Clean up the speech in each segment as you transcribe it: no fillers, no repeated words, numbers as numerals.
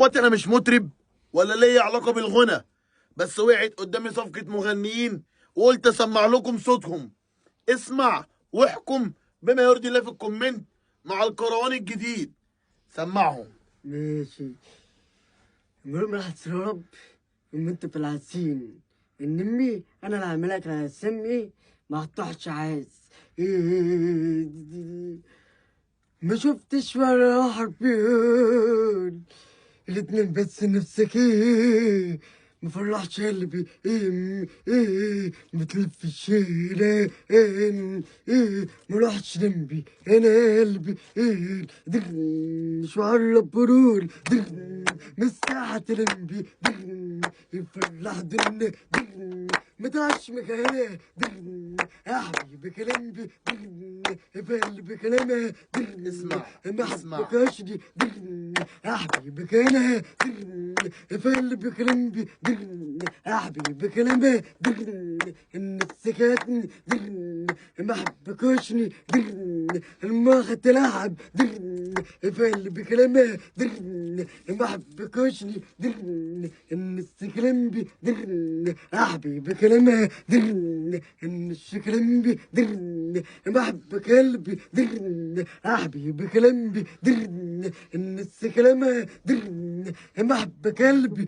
اخواتي انا مش مطرب ولا ليا علاقه بالغنى، بس وقعت قدامي صفقه مغنيين وقلت اسمع لكم صوتهم. اسمع واحكم بما يرضي الله في الكومنت مع الكروان الجديد. سمعهم. ماشي. المهم راح تشرب وانت في العسين النمي انا اللي هعملك على سمي ما تطحش عايز. ما شفتش ولا حرفين الاتنين بس نفسك مفرحش قلبي بتلف الشيلان مروحش جنبي انا قلبي شعر برول مساحة تلمبي يفرح دن متعش مكانه يا حبيبي كلامي بقلبي كلامه اسمع ما اسمع. حبكاش دي يا حبيبي كلامه بقلبي كلامي يا حبيبي كلامه ان السكاتني ما حبكاشني الماخ تلعب بقلبي كلامه ما حبكاشني ان السكلمبي يا حبيبي كلامه ان الشكلمبي بحب قلبي يا حبيبي كلامبي ان السكلمه بحب قلبي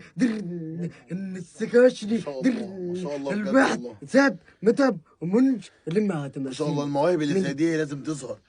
ان السكاشني ما شاء الله ما شاء الله بجد الواحد والله. ساب متب ومنش اللي ما ما شاء الله المواهب اللي زي دي لازم تظهر.